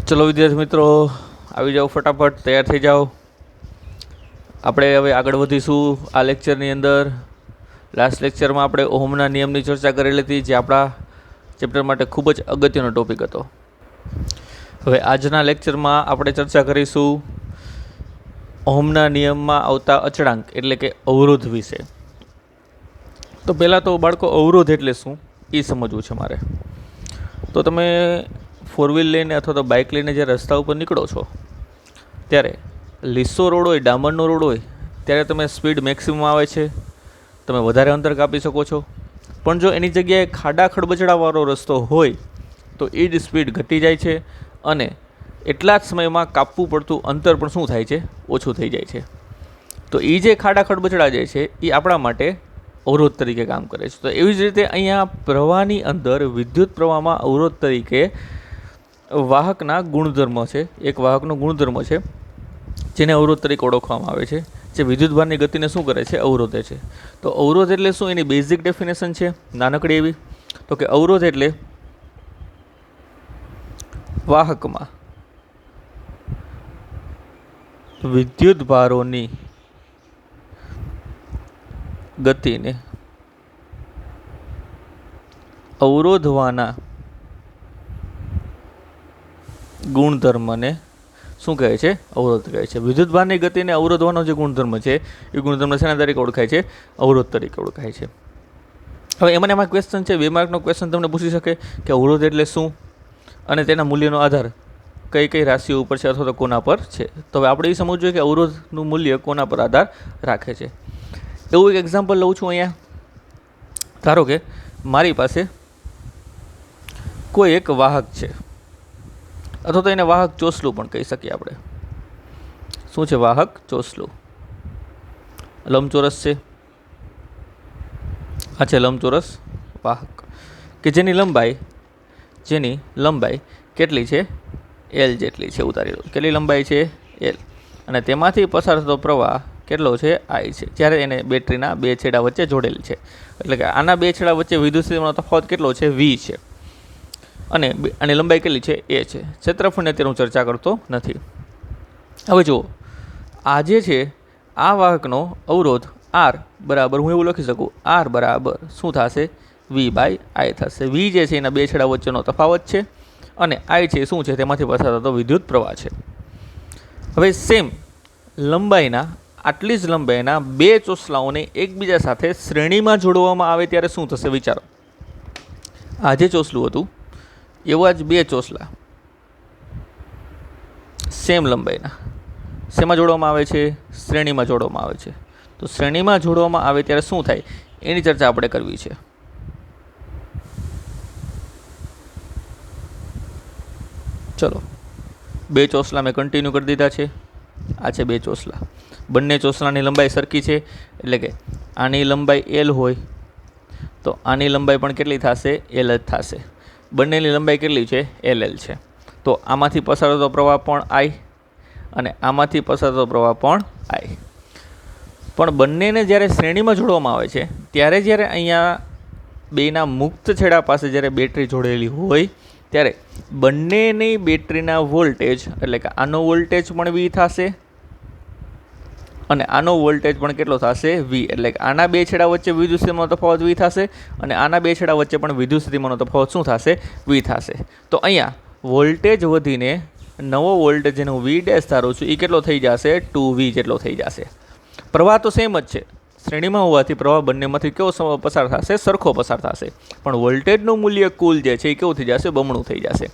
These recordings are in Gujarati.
चलो विद्यार्थी मित्रों આવી જાઓ, ફટાફટ તૈયાર થઈ જાઓ। આપણે હવે આગળ વધીશું આ લેક્ચરની અંદર। લાસ્ટ લેક્ચરમાં આપણે ઓહમના નિયમની ચર્ચા કરેલી હતી, જે આપણા ચેપ્ટર માટે ખૂબ જ અગત્યનો ટોપિક હતો। હવે આજના લેક્ચરમાં આપણે ચર્ચા કરીશું ઓહમના નિયમમાં આવતા અચળાંક એટલે કે અવરોધ વિશે। તો પહેલાં તો બાળકો અવરોધ એટલે શું એ સમજવું છે મારે। તો તમે फोर व्हील लईने अथवा तो बाइक लईने ज्यारे रस्ता पर निकळो छो त्यारे લીસો रोड होय, डामरनो रोड होय त्यारे तमे स्पीड मैक्सिमम आवे छे, तमे वधारे अंतर कापी शको छो। पण जो एनी जग्याए खाडा खडबचडावाळो रस्तो होय तो ए ज स्पीड घटी जाय छे अने एटला ज समयमां कापवुं पड़तुं अंतर पण शुं थाय छे, ओछुं थई जाय छे। तो ए जे खाडा खडबचड़ा जाय छे ए आपणा माटे अवरोध तरीके काम करे छे। तो एवी ज रीते अहींया प्रवाहनी अंदर विद्युत प्रवाहमां अवरोध तरीके वाहकना गुणधर्म है, एक वाहकनो गुणधर्म है जेने अवरोध तरीके ओळखवामां आवे छे, जे विद्युतभारनी गतिने शुं करे छे, अवरोधे छे। तो अवरोध एटले शुं, एनी बेसिक डेफिनेशन छे नानकड़ी एवी। तो कि अवरोध एटले वाहकमां विद्युतभारोनी गतिने अवरोधवाना गुणधर्म ने शू कहे छे, अवरोध कहे छे। विद्युतभारनी गति ने अवरोधवानो जे गुणधर्म छे ए गुणधर्म शेना तरीके ओळखाय छे, अवरोध तरीके ओळखाय छे। हवे एमां क्वेश्चन छे, 2 मार्कनो क्वेश्चन तमने पूछी शके कि अवरोध एटले शुं अने तेना मूल्यनो आधार कई कई राशिओ पर छे अथवा तो कोना पर छे। तो हवे आपणे ए समजવું જોઈએ કે अवरोधनुं मूल्य कोना पर आधार राखे छे। एवुं एक एक्जाम्पल लઉં છું અહીંયા। ધારો કે મારી પાસે કોઈ એક વાહક છે अथवा तो एने वाहक चोसलू पण कही सकीए आपणे। शुं छे वाहक चोसलू? लंबचोरस छे, आ छे लंबचोरस वाहक के जेनी लंबाई केटली छे, एल जेटली छे। उतारी लो, केटली लंबाई छे, एल, अने तेमांथी पसार थतो प्रवाह केटलो छे, आई छे। ज्यारे एने बेटरीना बे छेड़ा वच्चे जोड़ेल छे, एटले के आना बे छेड़ा वच्चे विद्युत स्थિતિનો તફાવત કેટલો છે, v છે, અને આની લંબાઈ કેટલી છે, એ છે। ક્ષેત્રફળની અત્યારે હું ચર્ચા કરતો નથી। હવે જુઓ, આ જે છે આ વાહકનો અવરોધ આર બરાબર, હું એવું લખી શકું, આર બરાબર શું થશે, વી બાય આઈ થશે। વી જે છે એના બે છેડા વચ્ચેનો તફાવત છે અને આઈ છે શું છે, તેમાંથી પસાર થતો વિદ્યુત પ્રવાહ છે। હવે સેમ લંબાઈના, આટલી જ લંબાઈના બે ચોસલાઓને એકબીજા સાથે શ્રેણીમાં જોડવામાં આવે ત્યારે શું થશે, વિચારો। આ જે ચોસલું હતું एवा ज बे चोसला सेम लंबाईना शेमां जोड़वामां आवे छे, श्रेणीमां जोड़वामां आवे छे। तो श्रेणीमां जोड़वामां आवे त्यारे शुं थाय एनी चर्चा आपणे करवी छे। चलो, बे चोसला मैं कंटिन्यू कर दीधा छे। आ छे बे चोसला, बंने चोसलानी लंबाई सरखी छे, एटले के आनी लंबाई एल होय तो आनी लंबाई पण केटली थशे, एल ज थशे। बंनेनी लंबाई केटली छे, एल एल छे। तो आमांथी पसार थतो प्रवाह पण आई अने आमांथी पसार थतो प्रवाह पण आई। पण बंनेने ज्यारे श्रेणीमां जोड़वामां आवे छे त्यारे ज्यारे अहींया बेना मुक्त छेड़ा पासे ज्यारे बेटरी जोड़ेली होय त्यारे बंनेनी बेटरीना वोल्टेज एटले के आनो वोल्टेज पण वी थशे અને આનો વોલ્ટેજ પણ કેટલો થશે, વી। એટલે કે આના બે છેડા વચ્ચે વિદ્યુત સ્થિતિમાનનો તફાવત વી થશે અને આના બે છેડા વચ્ચે પણ વિદ્યુત સ્થિતિમાનનો તફાવત શું થશે, વી થશે। તો અહીંયા વોલ્ટેજ વધીને નવો વોલ્ટેજ જેને હું વી ડેશ ધારું છું એ કેટલો થઈ જશે, 2V જેટલો થઈ જશે। પ્રવાહ તો સેમ જ છે, શ્રેણીમાં હોવાથી પ્રવાહ બંનેમાંથી કેવો પસાર થશે, સરખો પસાર થશે, પણ વોલ્ટેજનું મૂલ્ય કુલ જે છે એ કેવું થઈ જશે, બમણું થઈ જશે।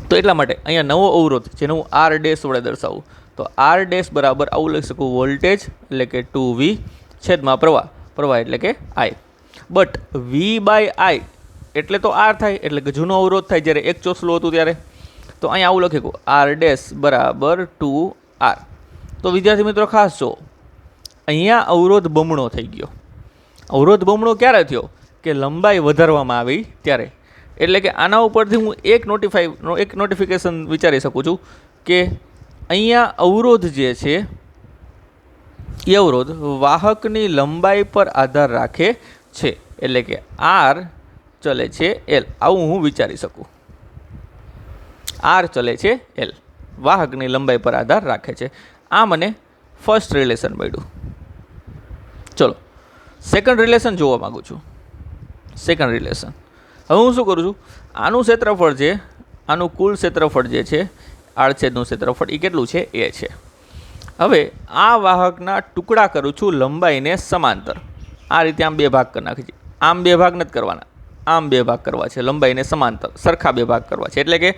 તો એટલા માટે અહીંયા નવો અવરોધ જેને હું આર ડેશ વડે દર્શાવું तो आर डैश बराबर आવું લખી શકું, वोल्टेज એટલે કે 2V છેદમાં પ્રવાહ, પ્રવાહ એટલે કે I। But V by I એટલે તો R થાય, એટલે કે જૂનો અવરોધ થાય જ્યારે એક ચોસલું હતું ત્યારે। તો અહીંયા આવું લખી શકું, R ડેશ બરાબર 2R। તો વિદ્યાર્થી મિત્રો ખાસ જો, અહીંયા અવરોધ બમણો થઈ ગયો। અવરોધ બમણો ક્યારે થયો, કે લંબાઈ વધારવામાં આવી ત્યારે। એટલે કે આના ઉપરથી હું એક નોટિફિકેશન વિચારી શકું છું કે અહીંયા અવરોધ જે છે એ અવરોધ વાહકની લંબાઈ પર આધાર રાખે છે, એટલે કે આર ચલે છે એલ, આવું હું વિચારી શકું। આર ચલે છે એલ, વાહકની લંબાઈ પર આધાર રાખે છે. આ મને ફર્સ્ટ રિલેશન મળ્યું. ચલો સેકન્ડ રિલેશન જોવા માગું છું. સેકન્ડ રિલેશન હવે હું શું કરું છું, આનું ક્ષેત્રફળ છે, આનું કુલ ક્ષેત્રફળ જે છે આડછેદનું ક્ષેત્રફળ એ કેટલું છે એ છે. હવે આ વાહકના ટુકડા કરું છું લંબાઈને સમાંતર. આ રીતે આમ બે ભાગ કરી નાખી છે. આમ બે ભાગ નથી કરવાના, આમ બે ભાગ કરવા છે, લંબાઈને સમાંતર સરખા બે ભાગ કરવા છે. એટલે કે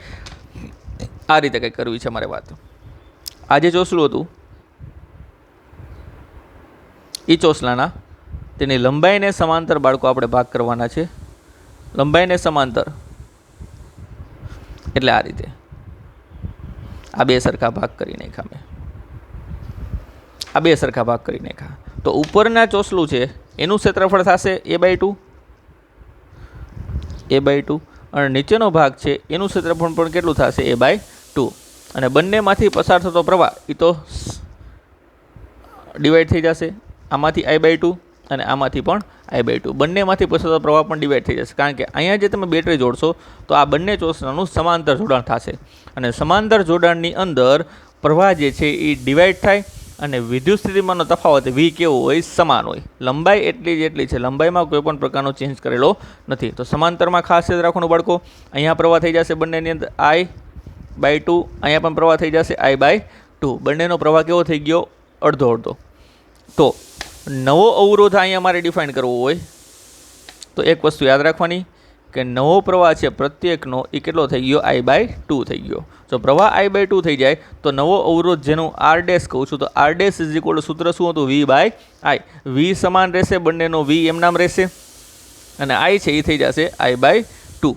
આ રીતે કંઈક કરવી છે મારે વાત. આ જે ચોસલું હતું એ ચોસલાના તેની લંબાઈને સમાંતર બાળકો આપણે ભાગ કરવાના છે. લંબાઈને સમાંતર એટલે આ રીતે આ બે સરખા ભાગ કરી નાખ્યા મેં. આ બે સરખા ભાગ કરી નાખ્યા. તો ઉપરના ચોસલું છે એનું ક્ષેત્રફળ થશે a/2, a/2 અને નીચેનો ભાગ છે એનું ક્ષેત્રફળ પણ કેટલું થશે a/2. અને બંનેમાંથી પસાર થતો પ્રવાહ એ તો ડિવાઈડ થઈ જશે. આમાંથી I/2 અને આમાંથી પણ I/2. બંનેમાંથી પસાર થતો પ્રવાહ પણ ડિવાઈડ થઈ જશે. કારણ કે અહીંયા જે તમે બેટરી જોડશો તો આ બંને ચોસલાનું સમાંતર જોડાણ થશે અને સમાંતર જોડાણની અંદર પ્રવાહ જે છે એ ડિવાઈડ થાય અને વિદ્યુત સ્થિતિમાનનો તફાવત V કેવો હોય, સમાન હોય. લંબાઈ એટલી જેટલી છે, લંબાઈમાં કોઈ પણ પ્રકારનો ચેન્જ કરેલો નથી. તો સમાંતરમાં ખાસ યાદ રાખવાનું બાળકો, અહીંયા પ્રવાહ થઈ જશે બંનેની અંદર I/2, અહીંયા પણ પ્રવાહ થઈ જશે I/2. બંનેનો પ્રવાહ કેવો થઈ ગયો, અડધો અડધો. તો નવો અવરોધ અહીંયા મારે ડિફાઇન કરવો હોય તો એક વસ્તુ યાદ રાખવાની કે નવો પ્રવાહ છે પ્રત્યેકનો એ કેટલો થઈ ગયો, I/2 થઈ ગયો. જો પ્રવાહ I/2 થઈ જાય તો નવો અવરોધ જેનું R' કહું છું તો R' સૂત્ર શું હતું, V/I. V સમાન રહેશે, બંનેનો V એમ નામ રહેશે અને I છે એ થઈ જશે I/2.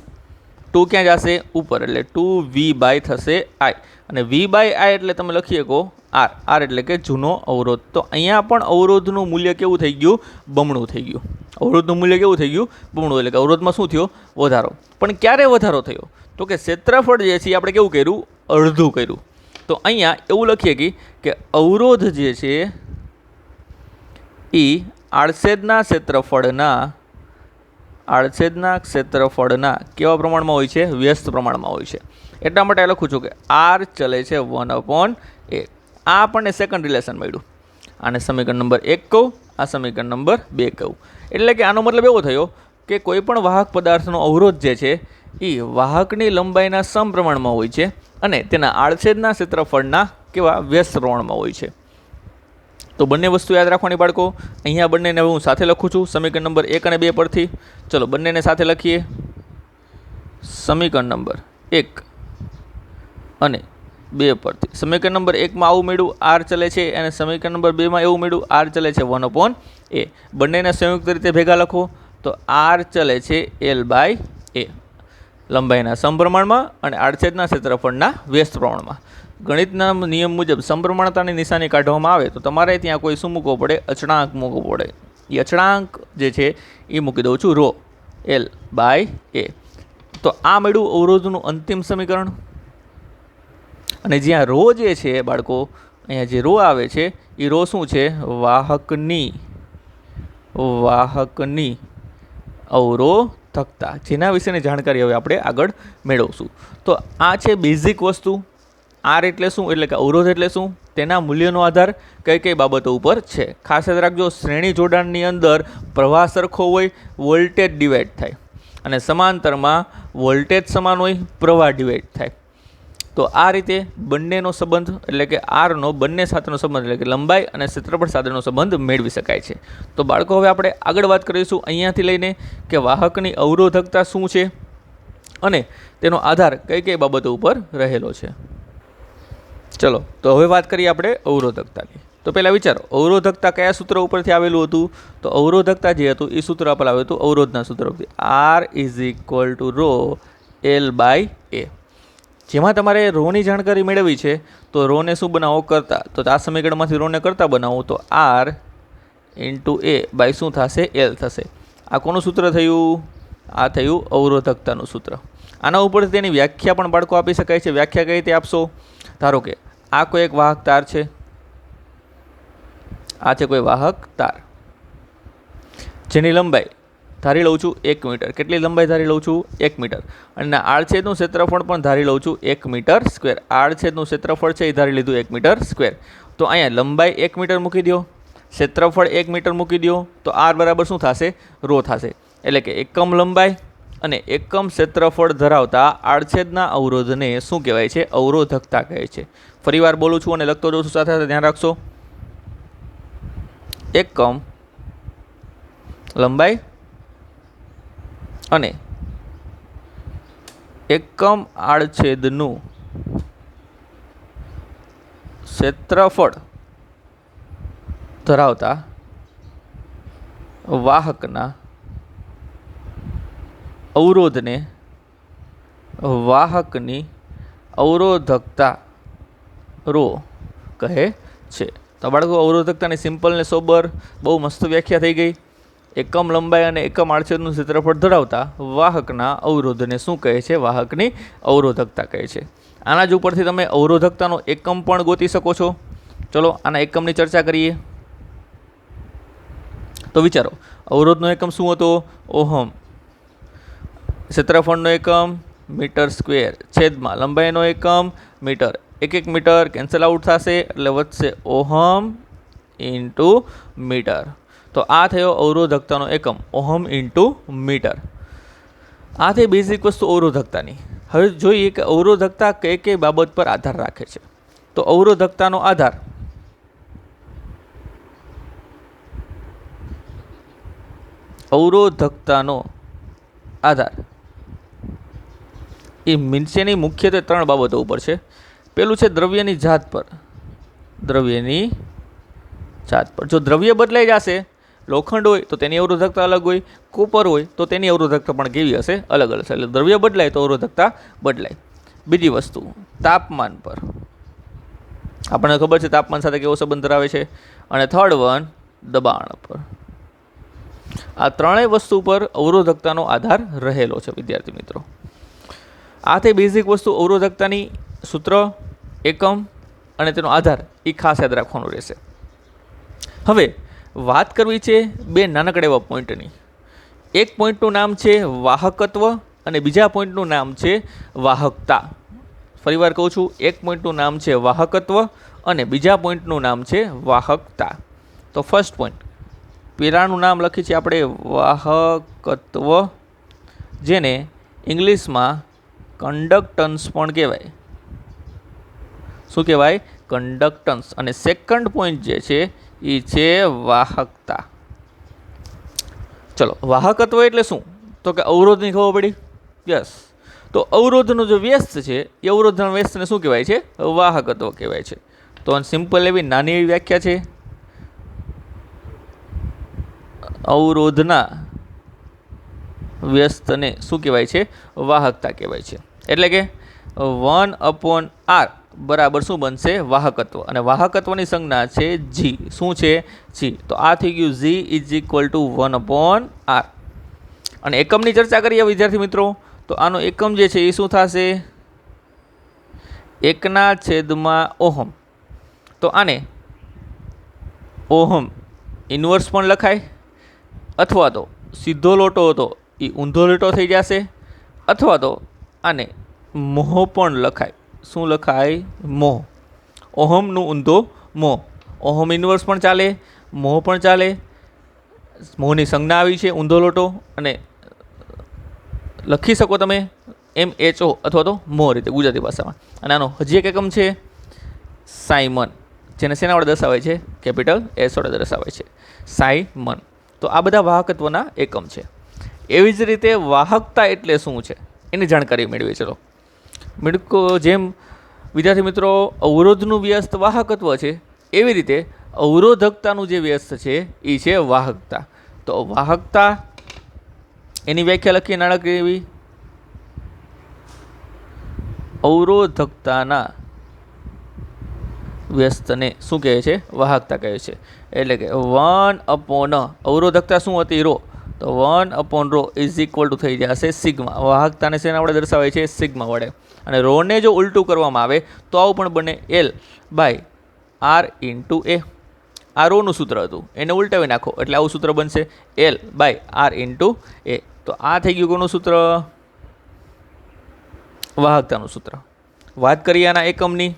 2 ક્યાં જશે, ઉપર, એટલે 2V/ થશે I. અને V/I એટલે તમે લખી શકો R. R એટલે કે જૂનો અવરોધ. તો અહીંયા પણ અવરોધનું મૂલ્ય કેવું થઈ ગયું, બમણું થઈ ગયું. અવરોધનું મૂલ્ય કેવું થઈ ગયું, બમણું. એટલે કે અવરોધમાં શું થયો, વધારો. પણ ક્યારે વધારો થયો, તો કે ક્ષેત્રફળ જે છે આપણે કેવું કર્યું, અડધું કર્યું. તો અહીંયા એવું લખીએ કે અવરોધ જે છે એ આડછેદના ક્ષેત્રફળના કેવા પ્રમાણમાં હોય છે, વ્યસ્ત પ્રમાણમાં હોય છે. એટલા માટે લખું છું કે R ચલે છે 1/a. આ આપણને સેકન્ડ રિલેશન મળ્યું. આને સમીકરણ નંબર 1 કહું, આ સમીકરણ નંબર 2 કહું. એટલે કે આનો મતલબ એવો થયો કે કોઈ પણ વાહક પદાર્થનો અવરોધ જે છે એ વાહકની લંબાઈના સમપ્રમાણમાં હોય છે અને તેના આડછેદના ક્ષેત્રફળના કેવા, વ્યસ્ત પ્રમાણમાં હોય છે. તો બંને વસ્તુ યાદ રાખવાની બાળકો. અહીંયા બંનેને હવે હું સાથે લખું છું સમીકરણ નંબર 1 અને 2 પરથી. ચલો બંનેને સાથે લખીએ. સમીકરણ નંબર 1 અને 2 પરથી. સમીકરણ નંબર 1માં આવું મળ્યું, R ચલે છે, અને સમીકરણ નંબર 2માં એવું મળ્યું, R ચલે છે 1/a. બંનેને સંયુક્ત રીતે ભેગા લખો તો R ચલે છે L/a, લંબાઈના સમપ્રમાણમાં અને આડછેદના ક્ષેત્રફળના વ્યસ્ત પ્રમાણમાં. ગણિતના નિયમ મુજબ સમપ્રમાણતાની નિશાની કાઢવામાં આવે તો તમારે ત્યાં કોઈ શું મૂકવો પડે, અચળાંક મૂકવો પડે. એ અચળાંક જે છે એ મૂકી દઉં છું ρ, L/a. તો આ મળ્યું અવરોધનું અંતિમ સમીકરણ. અને જ્યાં ρ જે છે બાળકો, અહીંયા જે ρ આવે છે એ ρ શું છે, વાહકની અવરોધકતા, જેના વિશેની જાણકારી હવે આપણે આગળ મેળવશું. તો આ છે બેઝિક વસ્તુ. R એટલે શું, એટલે કે અવરોધ એટલે શું, તેના મૂલ્યનો આધાર કઈ કઈ બાબતો ઉપર છે. ખાસ યાદ રાખજો, શ્રેણી જોડાણની અંદર પ્રવાહ સરખો હોય, વોલ્ટેજ ડિવાઈડ થાય, અને સમાંતરમાં વોલ્ટેજ સમાન હોય, પ્રવાહ ડિવાઈડ થાય. તો આ રીતે બંનેનો સંબંધ, એટલે કે આરનો બંને સાથેનો સંબંધ, એટલે કે લંબાઈ અને ક્ષેત્રફળ સાથેનો સંબંધ મેળવી શકાય છે. તો બાળકો હવે આપણે આગળ વાત કરીશું અહીંયાથી લઈને કે વાહકની અવરોધકતા શું છે અને તેનો આધાર કઈ કઈ બાબતો ઉપર રહેલો છે. ચલો તો હવે વાત કરીએ આપણે અવરોધકતાની. તો પહેલાં વિચારો, અવરોધકતા કયા સૂત્ર ઉપરથી આવેલું હતું, તો અવરોધકતા જે હતું એ સૂત્ર આપેલ આવ્યું હતું અવરોધના સૂત્ર ઉપરથી, R = ρ L/a. જેમાં તમારે રોની જાણકારી મેળવવી છે તો રોને શું બનાવો, કરતા. તો આ સમીકરણમાંથી રોને કરતા બનાવો તો R × a શું થશે, L થશે. આ કોનું સૂત્ર થયું, આ થયું અવરોધકતાનું સૂત્ર. આના ઉપરથી તેની વ્યાખ્યા પણ બાળકો આપી શકાય છે. વ્યાખ્યા કઈ રીતે આપશો, ધારો કે આ કોઈ એક વાહક તાર છે, આ છે કોઈ વાહક તાર જેની લંબાઈ ધારી લઉં છું 1 મીટર. કેટલી લંબાઈ ધારી લઉં છું? 1 મીટર. અને આડછેદનું ક્ષેત્રફળ પણ ધારી લઉં છું 1 મીટર સ્ક્વેર. આડછેદનું ક્ષેત્રફળ છે એ ધારી લીધું 1 મીટર સ્ક્વેર. તો અહીંયા લંબાઈ 1 મીટર મૂકી દો, ક્ષેત્રફળ 1 મીટર મૂકી દો, તો આર બરાબર શું થશે? રો થશે. એટલે કે એકમ લંબાઈ અને એકમ ક્ષેત્રફળ ધરાવતા આડછેદના અવરોધને શું કહેવાય છે? અવરોધકતા કહે છે. ફરીવાર બોલું છું અને લખતો જાઉં છું, સાથે સાથે ધ્યાન રાખશો. એકમ લંબાઈ અને એકમ આડછેદનું ક્ષેત્રફળ ધરાવતા વાહકના અવરોધને વાહકની અવરોધકતા રો કહે છે. તો બાળકો, અવરોધકતાની સિમ્પલ ને સોબર બહુ મસ્ત વ્યાખ્યા થઈ ગઈ. એકમ લંબાઈ અને એકમ આડછેદનું ક્ષેત્રફળ ધરાવતા વાહકના અવરોધને શું કહે છે? વાહકની અવરોધકતા કહે છે. આના જ ઉપરથી તમે અવરોધકતાનો એકમ પણ ગોતી શકો છો. ચલો આના એકમની ચર્ચા કરીએ. તો વિચારો, અવરોધનો એકમ શું હતો? ઓહમ. ક્ષેત્રફળનો એકમ મીટર સ્ક્વેર, છેદમાં લંબાઈનો એકમ મીટર. 1 મીટર કેન્સલ આઉટ થશે એટલે વધશે ઓહમ ઇન્ટુ મીટર. તો આ થયો અવરોધકતાનો એકમ, ઓહમ ઇન્ટુ મીટર. આ થઈ બેઝિક વસ્તુ અવરોધકતાની. હવે જોઈએ કે અવરોધકતા કઈ બાબત પર આધાર રાખે છે. તો અવરોધકતાનો આધાર એ નીચેની મુખ્યત્વે 3 બાબતો ઉપર છે. પેલું છે દ્રવ્યની જાત પર. દ્રવ્યની જાત પર જો દ્રવ્ય બદલાઈ જશે, લોખંડ હોય તો તેની અવરોધકતા અલગ હોય, કોપર હોય તો તેની અવરોધકતા પણ કેવી હશે? અલગ અલગ. એટલે દ્રવ્ય બદલાય તો અવરોધકતા બદલાય. બીજી વસ્તુ, તાપમાન પર. આપણને ખબર છે તાપમાન સાથે કેવો સંબંધ ધરાવે છે. અને થર્ડ વન, દબાણ પર. આ ત્રણેય વસ્તુ પર અવરોધકતાનો આધાર રહેલો છે વિદ્યાર્થી મિત્રો. આ તે બેઝિક વસ્તુ અવરોધકતાની સૂત્ર, એકમ અને તેનો આધાર એ ખાસ યાદ રાખવાનું રહેશે. હવે વાત કરવી છે 2 નાનકડા એવા પોઈન્ટની. એક પોઈન્ટનું નામ છે વાહકત્વ અને બીજા પોઈન્ટનું નામ છે વાહકતા. ફરીવાર કહું છું, એક પોઈન્ટનું નામ છે વાહકત્વ અને બીજા પોઈન્ટનું નામ છે વાહકતા. તો ફર્સ્ટ પોઈન્ટ, પેલાનું નામ લખી છે આપણે વાહકત્વ, જેને ઇંગ્લિશમાં કન્ડક્ટન્સ પણ કહેવાય. શું કહેવાય? કન્ડક્ટન્સ. અને સેકન્ડ પોઈન્ટ જે છે એ છે વાહકતા. ચલો, વાહકત્વ એટલે શું? તો કે અવરોધની ખબર પડી. યસ. તો અવરોધનો જે વ્યસ્ત છે એ અવરોધના વ્યસ્તને શું કહેવાય છે? વાહકત્વ કહેવાય છે. તો સિમ્પલ એવી નાની એવી વ્યાખ્યા છે. અવરોધના વ્યસ્તને શું કહેવાય છે? વાહકતા કહેવાય છે. એટલે કે 1/r બરાબર શું બનશે? વાહકત્વ. અને વાહકત્વની સંજ્ઞા છે જી. શું છે? જી. તો આ થઈ ગયું જી ઇઝ ઇક્વલ ટુ 1/r. અને એકમની ચર્ચા કરીએ વિદ્યાર્થી મિત્રો, તો આનો એકમ જે છે એ શું થશે? 1/ઓહમ. તો આને ઓહમ ઇન્વર્સ પણ લખાય, અથવા તો સીધો લોટો હતો એ ઊંધો લોટો થઈ જશે, અથવા તો આને મોહ પણ લખાય. શું લખાય? મોહ. ઓહમનું ઊંધો મોહ. ઓહમ ઇન્વર્સ પણ ચાલે, મોહ પણ ચાલે. મોહની સંજ્ઞા આવી છે ઊંધો લોટો, અને લખી શકો તમે MHO અથવા તો મોહ રીતે ગુજરાતી ભાષામાં. અને આનો હજી એક એકમ છે સાયમન, જેને શેના વડે દર્શાવાય છે? કેપિટલ S વડે દર્શાવાય છે, સાયમન. તો આ બધા વાહકત્વના એકમ છે. એવી જ રીતે વાહકતા એટલે શું છે એની જાણકારી મેળવીએ. ચલો જેમ વિદ્યાર્થી મિત્રો અવરોધનું વ્યસ્ત વાહકત્વ છે, એવી રીતે અવરોધકતાનું જે વ્યસ્ત છે એ છે વાહકતા. તો વાહકતા એની વ્યાખ્યા લખીએ નાણાકીય એવી, અવરોધકતાના વ્યસ્તને શું કહે છે? વાહકતા કહે છે. એટલે કે 1/, અવરોધકતા શું હતી? રો. તો 1/ρ ઇઝ ઇક્વલ ટુ થઈ જશે સિગ્મા. વાહકતાને શેના વડે દર્શાવાય છે? સિગ્મા વડે. અને રોને જો ઉલટું કરવામાં આવે તો આવું પણ બને L/R × A. આ રોનું સૂત્ર હતું, એને ઉલટાવી નાખો એટલે આવું સૂત્ર બનશે L/R ઇન્ટુ એ. તો આ થઈ ગયું કોનું સૂત્ર? વાહકતાનું સૂત્ર. વાત કરીએ આના એકમની,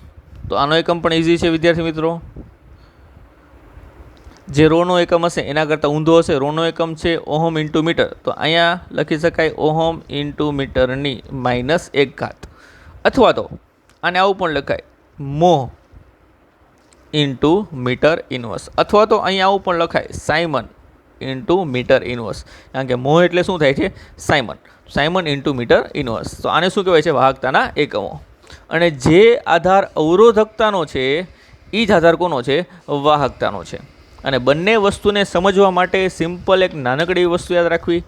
તો આનો એકમ પણ ઇઝી છે વિદ્યાર્થી મિત્રો. જે રોનો એકમ હશે એના કરતાં ઊંધો હશે. રોનો એકમ છે ઓહમ ઇન્ટુ મીટર, તો અહીંયા લખી શકાય ઓહમ ઇન્ટુ મીટરની -1 અથવા તો આને આવું પણ લખાય મો ઇન્ટુ મીટર ઇનવર્સ, અથવા તો અહીંયા આવું પણ લખાય સાયમન ઇન્ટુ મીટર ઇનવર્સ. કારણ કે મો એટલે શું થાય છે? Siemens into metre inverse. તો આને શું કહેવાય છે? વાહકતાના એકમો. અને જે આધાર અવરોધકતાનો છે એ જ આધાર કોનો છે? વાહકતાનો છે. અને બંને વસ્તુને સમજવા માટે સિમ્પલ એક નાનકડી વસ્તુ યાદ રાખવી.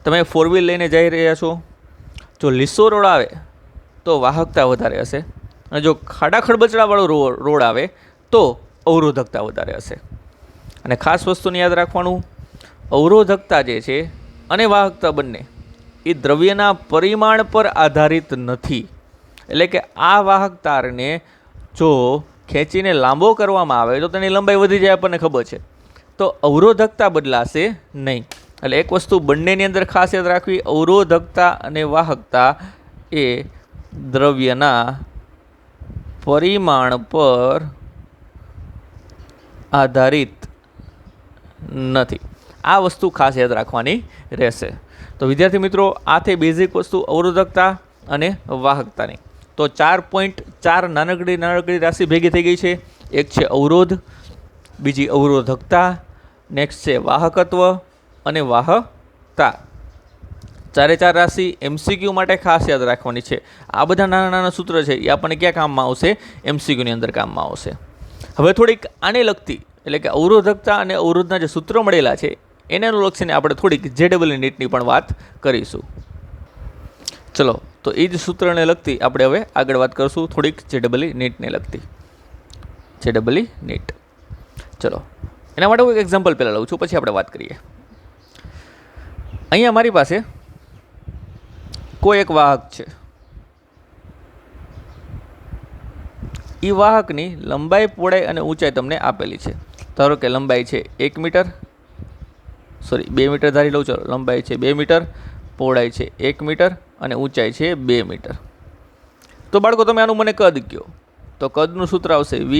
તમે 4 વ્હીલ લઈને જઈ રહ્યા છો, જો લીસો રોડ આવે તો વાહકતા વધારે હશે, અને જો ખાડા ખડબચડાવાળો રોડ આવે તો અવરોધકતા વધારે હશે. અને ખાસ વસ્તુને યાદ રાખવાનું, અવરોધકતા જે છે અને વાહકતા બંને એ દ્રવ્યના પરિમાણ પર આધારિત નથી. એટલે કે આ વાહક તારને જો ખેંચીને લાંબો કરવામાં આવે તો તેની લંબાઈ વધી જાય, આપણને ખબર છે, તો અવરોધકતા બદલાશે નહીં. એટલે એક વસ્તુ બંનેની અંદર ખાસ યાદ રાખવી, અવરોધકતા અને વાહકતા એ દ્રવ્યના પરિમાણ પર આધારિત નથી. આ વસ્તુ ખાસ યાદ રાખવાની રહેશે. તો વિદ્યાર્થી મિત્રો, આ થઈ બેઝિક વસ્તુ અવરોધકતા અને વાહકતાની. તો 4.4 નાનકડી રાશિ ભેગી થઈ ગઈ છે. એક છે અવરોધ, બીજી અવરોધકતા, નેક્સ્ટ છે વાહકત્વ અને વાહકતા. 4 રાશિ MCQ માટે ખાસ યાદ રાખવાની છે. આ બધા નાના સૂત્ર છે એ આપણને ક્યાં કામમાં આવશે? MCQની અંદર કામમાં આવશે. હવે થોડીક આને લગતી, એટલે કે અવરોધકતા અને અવરોધના જે સૂત્રો મળેલા છે એને અનુલક્ષીને આપણે થોડીક JEE નીટની પણ વાત કરીશું. ચલો, તો એ જ સૂત્રને લગતી આપણે હવે આગળ વાત કરીશું, થોડીક JEE નીટને લગતી. JEE NEET. ચલો, એના માટે હું એક એક્ઝામ્પલ પહેલાં લઉં છું, પછી આપણે વાત કરીએ. અહીંયા મારી પાસે કોઈ એક વાહક છે. એ વાહકની લંબાઈ, પહોળાઈ અને ઊંચાઈ તમને આપેલી છે. ધારો કે લંબાઈ છે 2 મીટર ધારી લઉં. ચલો, લંબાઈ છે 2 મીટર, પહોળાઈ છે 1 મીટર અને ઊંચાઈ છે 2 મીટર. તો બાળકો તમે આનું મને કદ કહો, તો કદનું સૂત્ર આવશે V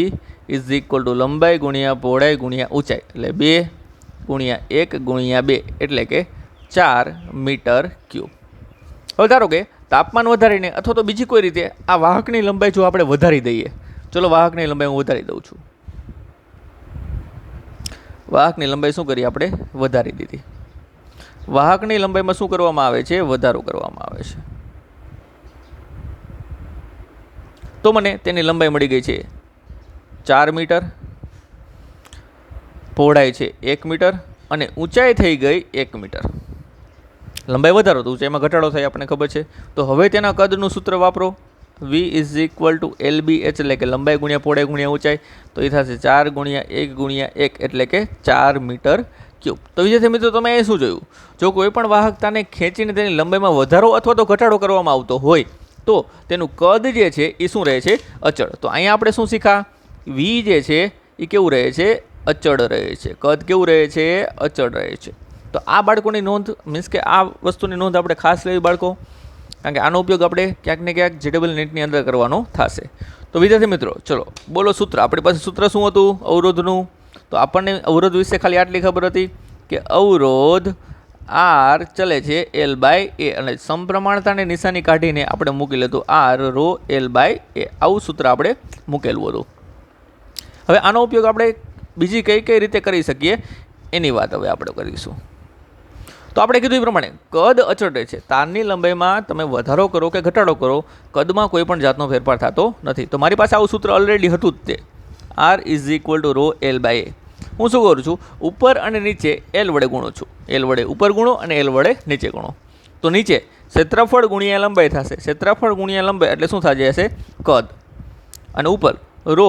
= લંબાઈ ગુણ્યા પહોળાઈ ગુણ્યા ઊંચાઈ, એટલે 2 ગુણ્યા 1 ગુણ્યા 2 એટલે કે 4 મીટર ક્યુબ. હવે ધારો કે તાપમાન વધારીને અથવા તો બીજી કોઈ રીતે આ વાહકની લંબાઈ જો આપણે વધારી દઈએ, ચલો વાહકની લંબાઈ હું વધારી દઉં છું. વાહકની લંબાઈ શું કરી? આપણે વધારી દીધી. વાહકની લંબાઈમાં શું કરવામાં આવે છે? વધારો કરવામાં આવે છે. તો મને તેની લંબાઈ મળી ગઈ છે 4 મીટર, પહોળાઈ છે 1 મીટર અને ઊંચાઈ થઈ ગઈ 1 મીટર. લંબાઈ વધારો તો ઊંચાઈમાં ઘટાડો થાય, આપણને ખબર છે. તો હવે તેના કદનું સૂત્ર વાપરો. V = LBH, એટલે કે લંબાઈ ગુણ્યા પહોળાઈ ગુણ્યા ઊંચાઈ. તો એ થશે 4 ગુણ્યા 1 ગુણ્યા 1 એટલે કે 4 મીટર ક્યુબ. તો વિદ્યાર્થી મિત્રો, તમે એ શું જોયું? જો કોઈ પણ વાહકતાને ખેંચીને તેની લંબાઈમાં વધારો અથવા તો ઘટાડો કરવામાં આવતો હોય તો તેનું કદ જે છે એ શું રહે છે? અચળ. તો અહીંયા આપણે શું શીખા? V જે છે એ કેવું રહે છે? અચળ રહે છે. કદ કેવું રહે છે? અચળ રહે છે. તો આ બાળકોની નોંધ, મીન્સ કે આ વસ્તુની નોંધ આપણે ખાસ લેવી બાળકો, કારણ કે આનો ઉપયોગ આપણે ક્યાંક ને ક્યાંક JEE નીટની અંદર કરવાનો થશે. તો વિદ્યાર્થી મિત્રો, ચલો બોલો સૂત્ર. આપણી પાસે સૂત્ર શું હતું અવરોધનું? તો આપણને અવરોધ વિશે ખાલી આટલી ખબર હતી કે અવરોધ R ચલે છે L/A, અને સમપ્રમાણતાની નિશાની કાઢીને આપણે મૂકી લીધું R ρ L/A. આવું સૂત્ર આપણે મૂકેલું હતું. હવે આનો ઉપયોગ આપણે બીજી કઈ રીતે કરી શકીએ એની વાત હવે આપણે કરીશું. તો આપણે કીધું એ પ્રમાણે કદ અચળ રહે છે. તારની લંબાઈમાં તમે વધારો કરો કે ઘટાડો કરો, કદમાં કોઈ પણ જાતનો ફેરફાર થતો નથી. તો મારી પાસે આવું સૂત્ર ઓલરેડી હતું જ તે, R = ρ L/A. હું શું કરું છું? ઉપર અને નીચે L વડે ગુણું છું. L વડે ઉપર ગુણો અને L વડે નીચે ગુણો. તો નીચે ક્ષેત્રફળ ગુણ્યા લંબાઈ થશે. ક્ષેત્રફળ ગુણ્યા લંબાઈ એટલે શું થઈ જશે? કદ. અને ઉપર ρ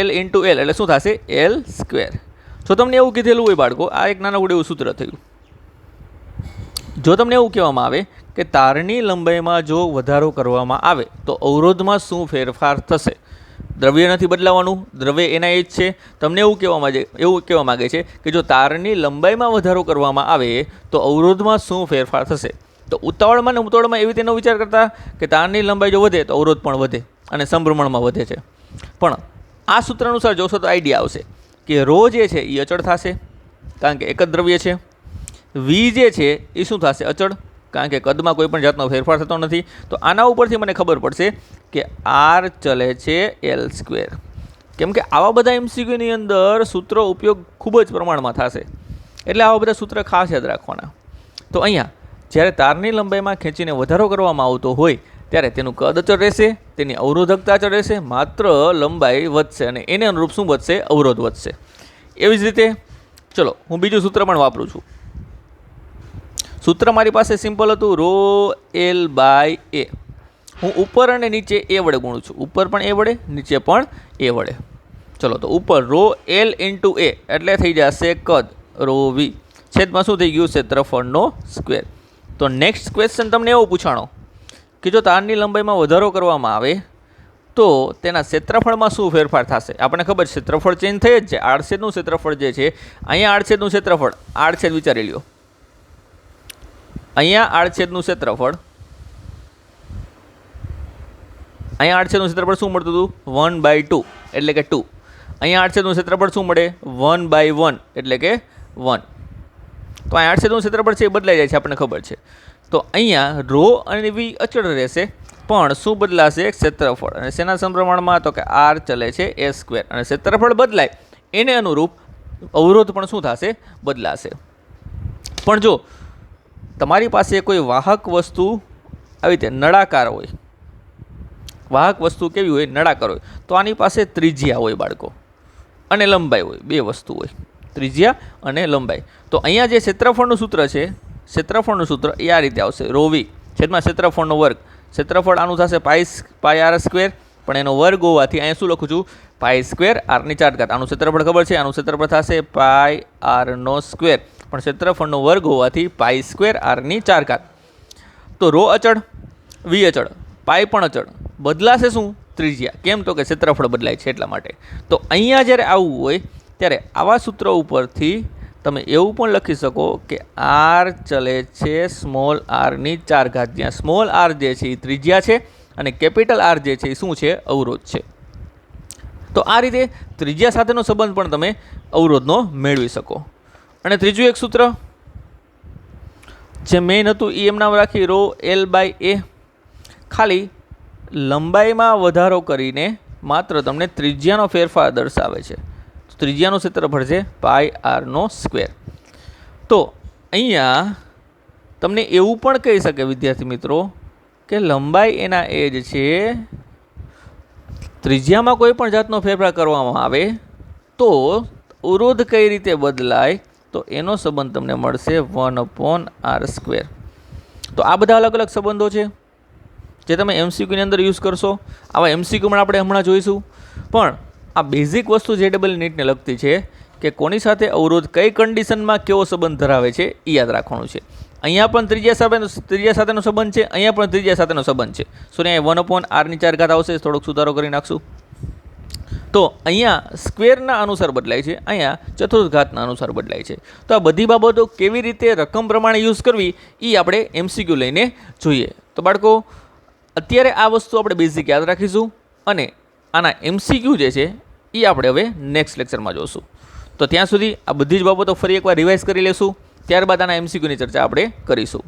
L × L એટલે શું થશે? L². જો તમને એવું કીધેલું હોય બાળકો, આ એક નાનકડું એવું સૂત્ર થયું. જો તમને એવું કહેવામાં આવે કે તારની લંબાઈમાં જો વધારો કરવામાં આવે તો અવરોધમાં શું ફેરફાર થશે? દ્રવ્ય નથી બદલાવાનું, દ્રવ્ય એના એ જ છે. તમને એવું કહેવા માગે છે કે જો તારની લંબાઈમાં વધારો કરવામાં આવે તો અવરોધમાં શું ફેરફાર થશે. તો ઉતાવળમાં ને ઉતાવળમાં એવી રીતે વિચાર કરતા કે તારની લંબાઈ જો વધે તો અવરોધ પણ વધે અને સમપ્રમાણમાં વધે છે. પણ આ સૂત્ર અનુસાર જોશો તો આઈડિયા આવશે કે રો જે છે એ અચળ થશે કારણ કે એક જ દ્રવ્ય છે. વી જે છે એ શું થશે? અચળ, કારણ કે કદમાં કોઈ પણ જાતનો ફેરફાર થતો નથી. તો આના ઉપરથી મને ખબર પડશે કે આર ચલે છે એલ સ્ક્વેર. કેમ કે આવા બધા એમસીક્યુની અંદર સૂત્રો ઉપયોગ ખૂબ જ પ્રમાણમાં થશે, એટલે આવા બધા સૂત્ર ખાસ યાદ રાખવાના. તો અહીંયા જ્યારે તારની લંબાઈમાં ખેંચીને વધારો કરવામાં આવતો હોય ત્યારે તેનું કદ અચળ રહેશે, તેની અવરોધકતા અચળ રહેશે, માત્ર લંબાઈ વધશે અને એને અનુરૂપ શું વધશે? અવરોધ વધશે. એવી જ રીતે ચલો હું બીજું સૂત્ર પણ વાપરું છું. સૂત્ર મારી પાસે સિમ્પલ હતું, રો એલ બાય એ. હું ઉપર અને નીચે એ વડે ગુણું છું, ઉપર પણ એ વડે, નીચે પણ એ વડે. ચલો તો ઉપર રો એલ ઇન્ટુ એ એટલે થઈ જશે કદ રો વી, છેદમાં શું થઈ ગયું? ક્ષેત્રફળનો સ્ક્વેર. તો નેક્સ્ટ ક્વેશ્ચન તમને એવો પૂછાણો કે જો તારની લંબાઈમાં વધારો કરવામાં આવે તો તેના ક્ષેત્રફળમાં શું ફેરફાર થશે? આપણને ખબર છે ક્ષેત્રફળ ચેન્જ થઈ જ છે. આડછેદનું ક્ષેત્રફળ જે છે, અહીંયા આડછેદનું ક્ષેત્રફળ, આડછેદ વિચારી લ્યો, અહીંયા આડછેદનું ક્ષેત્રફળ, અહીંયા આડછેદનું ક્ષેત્રફળ શું મળતું હતું? 1/2 એટલે કે 2. અહીંયા આડછેદનું ક્ષેત્રફળ શું મળે? 1/1 એટલે કે 1. તો અહીંયા આડછેદનું ક્ષેત્રફળ છે એ બદલાઈ જાય છે, આપણને ખબર છે. તો અહીંયા રો અને વી અચળ રહેશે, પણ શું બદલાશે? ક્ષેત્રફળ. અને શેના સમપ્રમાણમાં? તો કે આર ચલે છે એ સ્ક્વેર. અને ક્ષેત્રફળ બદલાય એને અનુરૂપ અવરોધ પણ શું થશે? બદલાશે. પણ જો તમારી પાસે કોઈ વાહક વસ્તુ આવી રીતે નળાકાર હોય, વાહક વસ્તુ કેવી હોય? નળાકાર હોય, તો આની પાસે ત્રિજ્યા હોય બાળકો અને લંબાઈ હોય, બે વસ્તુ હોય, ત્રિજ્યા અને લંબાઈ. તો અહીંયા જે ક્ષેત્રફળનું સૂત્ર છે, ક્ષેત્રફળનું સૂત્ર એ આ રીતે આવશે, રો વી છેદમાં ક્ષેત્રફળનો વર્ગ. ક્ષેત્રફળ આનું થશે પાઈ આર સ્ક્વેર, પણ એનો વર્ગ હોવાથી અહીંયા શું લખું છું? પાઈ સ્ક્વેર આરની 4 ઘાત. આનું ક્ષેત્રફળ ખબર છે, આનું ક્ષેત્રફળ થશે પાઈ આરનો સ્ક્વેર, પણ ક્ષેત્રફળનો વર્ગ હોવાથી પાઈ સ્ક્વેર આરની 4 ઘાત. તો રો અચળ, વી અચળ, પાઈ પણ અચળ, બદલાશે શું? ત્રિજ્યા. કેમ? તો કે ક્ષેત્રફળ બદલાય છે એટલા માટે. તો અહીંયા જ્યારે આવવું હોય ત્યારે આવા સૂત્ર ઉપરથી તમે એવું પણ લખી શકો કે આર ચલે છે સ્મોલ આરની 4 ઘાત, જ્યાં સ્મોલ આર જે છે એ ત્રિજ્યા છે અને કેપિટલ આર જે છે એ શું છે? અવરોધ છે. તો આ રીતે ત્રિજ્યા સાથેનો સંબંધ પણ તમે અવરોધનો મેળવી શકો. અને ત્રીજું એક સૂત્ર જે મેઇન હતું એ એમ નામ રાખી, રો એલ બાય એ. ખાલી લંબાઈમાં વધારો કરીને માત્ર તમને ત્રિજ્યાનો ફેરફાર દર્શાવે છે. ત્રિજ્યાનું ક્ષેત્રફળ છે પાઈ આરનો સ્ક્વેર. તો અહીંયા તમને એવું પણ કહી શકે વિદ્યાર્થી મિત્રો કે લંબાઈ એના એ જ છે, ત્રિજ્યામાં કોઈ પણ જાતનો ફેરફાર કરવામાં આવે તો અવરોધ કઈ રીતે બદલાય, તો એનો સંબંધ તમને મળશે 1/r². તો આ બધા અલગ અલગ સંબંધો છે જે તમે એમસીક્યુની અંદર યુઝ કરશો. આવા એમસીક્યુમાં આપણે હમણાં જોઈશું. પણ આ બેઝિક વસ્તુ જે ડબલ નીટને લગતી છે કે કોની સાથે અવરોધ કઈ કન્ડિશનમાં કેવો સંબંધ ધરાવે છે એ યાદ રાખવાનું છે. અહીંયા પણ ત્રિજ્યા સાથેનો સંબંધ છે, અહીંયા પણ ત્રિજ્યા સાથેનો સંબંધ છે. સો અહીંયા 1/r4 આવશે, થોડોક સુધારો કરી નાખશું. તો અહીંયા સ્ક્વેરના અનુસાર બદલાય છે, અહીંયા ચતુર્થ ઘાતના અનુસાર બદલાય છે. તો આ બધી બાબતો કેવી રીતે રકમ પ્રમાણે યુઝ કરવી એ આપણે એમસીક્યુ લઈને જોઈએ. તો બાળકો અત્યારે આ વસ્તુ આપણે બેઝિક યાદ રાખીશું અને આના એમસીક્યુ જે છે એ આપણે હવે નેક્સ્ટ લેક્ચરમાં જોઈશું. તો ત્યાં સુધી આ બધી જ બાબતો ફરી એકવાર રિવાઇઝ કરી લેશું, ત્યારબાદ આના એમસીક્યુની ચર્ચા આપણે કરીશું.